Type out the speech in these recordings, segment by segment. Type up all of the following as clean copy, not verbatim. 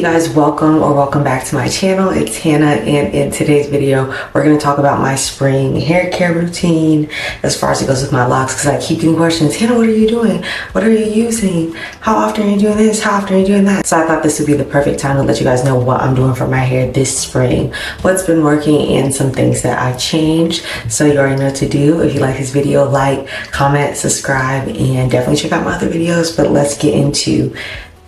guys, welcome back to my channel. It's Hannah, and in today's video we're going to talk about my spring hair care routine as far as it goes with my locks, because I keep getting questions. Hannah, what are you doing? What are you using? How often are you doing this? How often are you doing that? So I thought this would be the perfect time to let you guys know what I'm doing for my hair this spring, what's been working, and some things that I changed. So you already know what to do. If you like this video, like, comment, subscribe, and definitely check out my other videos. But let's get into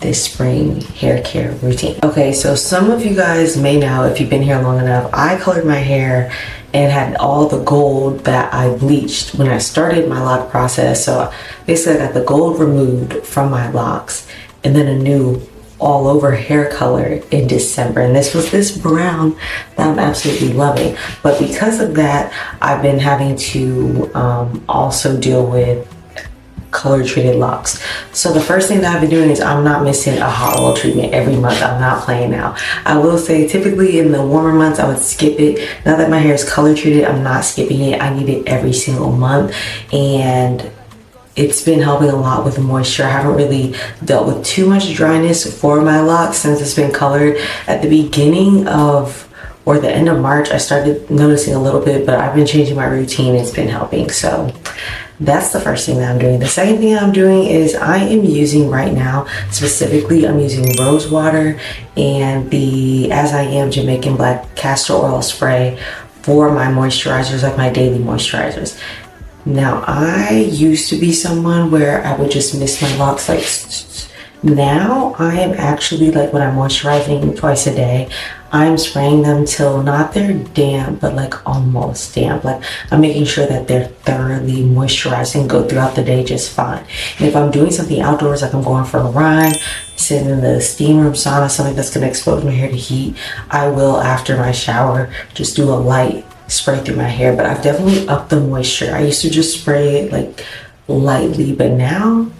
this spring hair care routine. Okay, so some of you guys may know, if you've been here long enough, I colored my hair and had all the gold that I bleached when I started my lock process. So basically I got the gold removed from my locks and then a new all over hair color in December, and this was this brown that I'm absolutely loving. But because of that, I've been having to also deal with color treated locks. So the first thing that I've been doing is I'm not missing a hot oil treatment every month. I'm not playing now. I will say typically in the warmer months I would skip it. Now that my hair is color treated, I'm not skipping it. I need it every single month, and it's been helping a lot with moisture. I haven't really dealt with too much dryness for my locks since it's been colored. At the beginning of or the end of March, I started noticing a little bit, but I've been changing my routine. It's been helping. So that's the first thing that I'm doing. The second thing I'm doing is I am using right now, specifically, I'm using rose water and the As I Am Jamaican Black Castor Oil Spray for my moisturizers, like my daily moisturizers. Now, I used to be someone where I would just miss my locks like now I am actually, like, when I'm moisturizing twice a day, I'm spraying them till not they're damp, but like almost damp. Like I'm making sure that they're thoroughly moisturized and go throughout the day just fine. And if I'm doing something outdoors, like I'm going for a run, sitting in the steam room, sauna, something that's gonna expose my hair to heat, I will, after my shower, just do a light spray through my hair. But I've definitely upped the moisture. I used to just spray it like lightly, but now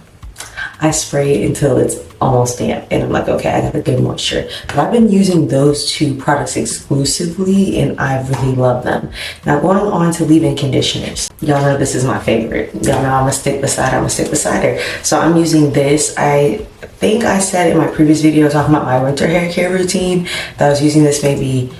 I spray it until it's almost damp, and I'm like, okay, I got a good moisture. But I've been using those two products exclusively, and I really love them. Now, going on to leave-in conditioners. Y'all know this is my favorite. Y'all know I'm a stick beside her. So I'm using this. I think I said in my previous video talking about my winter hair care routine that I was using this maybe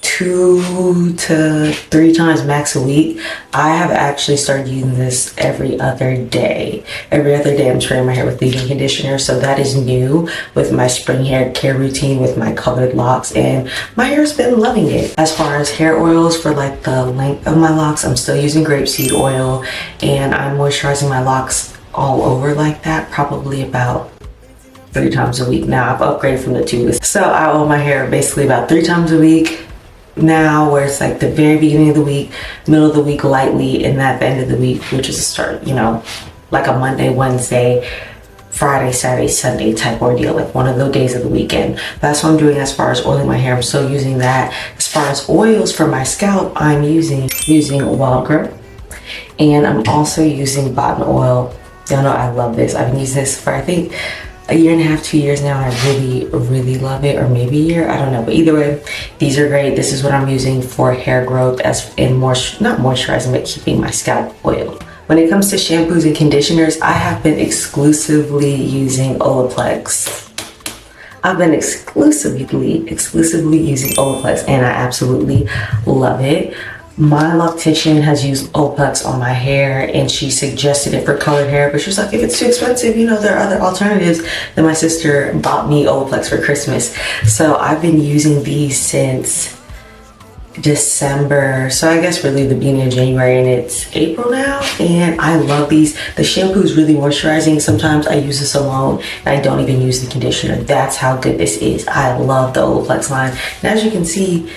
2 to 3 times max a week. I have actually started using this every other day. Every other day I'm spraying my hair with leave-in conditioner. So that is new with my spring hair care routine with my colored locks, and my hair's been loving it. As far as hair oils for like the length of my locks, I'm still using Grape Seed Oil, and I'm moisturizing my locks all over like that, probably about 3 times a week. Now I've upgraded from the tubeless. So I oil my hair basically about 3 times a week now, where it's like the very beginning of the week, middle of the week lightly, and at the end of the week, which is a start, you know, like a Monday, Wednesday, Friday, Saturday, Sunday type ordeal, like one of those days of the weekend. That's what I'm doing as far as oiling my hair. I'm still using that. As far as oils for my scalp, I'm using Wild Grip, and I'm also using Bottom Oil. Y'all know I love this. I've been using this for I think a year and a half, 2 years now, and I really love it. Or maybe a year, I don't know. But either way, these are great. This is what I'm using for hair growth, as in not moisturizing, but keeping my scalp oiled. When it comes to shampoos and conditioners, I have been exclusively using Olex. I've been exclusively using Olex, and I absolutely love it. My loctician has used Olex on my hair, and she suggested it for colored hair, but she was like, if it's too expensive, you know, there are other alternatives. Then my sister bought me Olex for Christmas. So I've been using these since December. So I guess really the beginning of January, and it's April now, and I love these. The shampoo is really moisturizing. Sometimes I use this alone and I don't even use the conditioner. That's how good this is. I love the Olex line. And as you can see,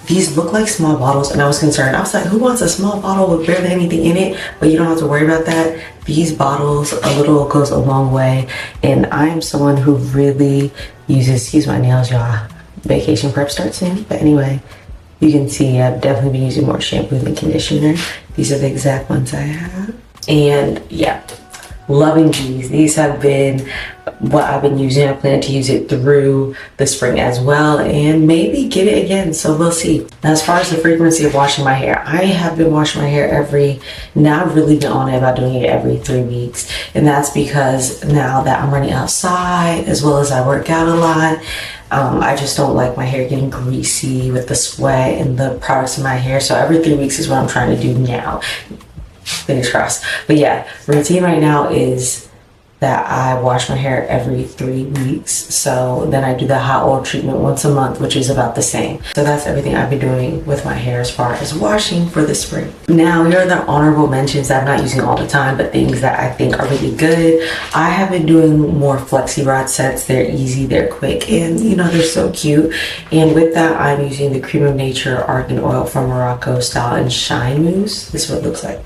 these look like small bottles, and I was concerned. I was like, who wants a small bottle with barely anything in it? But you don't have to worry about that. These bottles, a little goes a long way. And I am someone who really uses, excuse my nails, y'all. Vacation prep starts soon. But anyway, you can see I've definitely been using more shampoo than conditioner. These are the exact ones I have. And yeah, loving these. These have been what I've been using. I plan to use it through the spring as well, and maybe get it again, so we'll see. Now, as far as the frequency of washing my hair, I have been washing my hair now I've really been on it about doing it every 3 weeks, and that's because now that I'm running outside as well as I work out a lot, I just don't like my hair getting greasy with the sweat and the products in my hair. So every 3 weeks is what I'm trying to do now. Fingers crossed. But yeah, routine right now is that I wash my hair every 3 weeks. So then I do the hot oil treatment once a month, which is about the same. So that's everything I've been doing with my hair as far as washing for the spring. Now, here are the honorable mentions that I'm not using all the time, but things that I think are really good. I have been doing more flexi rod sets. They're easy, they're quick, and you know, they're so cute. And with that, I'm using the Cream of Nature Argan Oil from Morocco Style and Shine Mousse. This is what it looks like.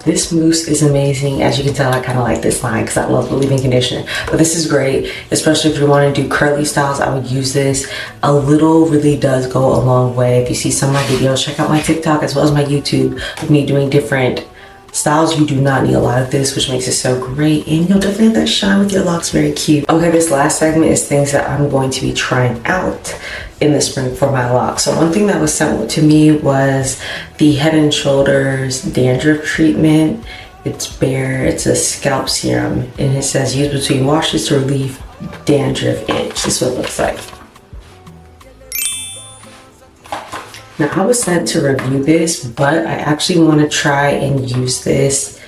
This mousse is amazing. As you can tell, I kind of like this line because I love the leave-in conditioner. But this is great, especially if you want to do curly styles. I would use this. A little really does go a long way. If you see some of my videos, check out my TikTok as well as my YouTube with me doing different styles. You do not need a lot of this, which makes it so great, and you'll definitely have that shine with your locks. Very cute. Okay, this last segment is things that I'm going to be trying out in the spring for my locks. So one thing that was sent to me was the Head and Shoulders dandruff treatment. It's bare. It's a scalp serum, and it says use between washes to relieve dandruff itch. This is what it looks like. Now, I was sent to review this, but I actually want to try and use this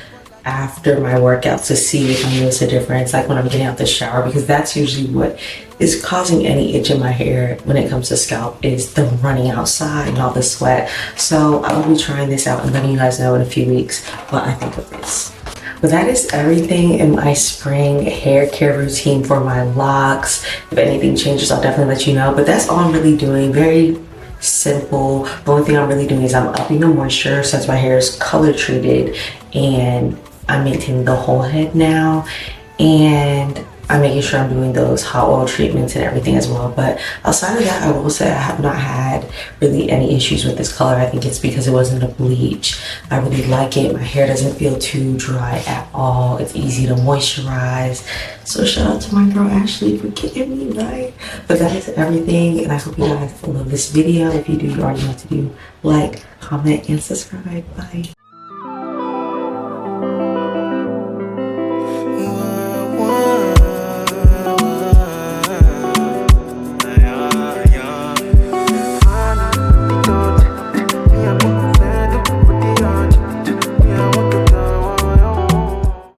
after my workouts to see if I notice a difference, like when I'm getting out the shower, because that's usually what is causing any itch in my hair when it comes to scalp, is the running outside and all the sweat. So I will be trying this out and letting you guys know in a few weeks what I think of this. But that is everything in my spring hair care routine for my locks. If anything changes, I'll definitely let you know, but that's all I'm really doing. Very simple. The only thing I'm really doing is I'm upping the moisture since my hair is color treated, and I'm maintaining the whole head now, and I'm making sure I'm doing those hot oil treatments and everything as well. But outside of that, I will say I have not had really any issues with this color. I think it's because it wasn't a bleach. I really like it. My hair doesn't feel too dry at all. It's easy to moisturize. So shout out to my girl Ashley for getting me right. But that is everything, and I hope you guys love this video. If you do, you already know what to do. Like, comment, and subscribe. Bye.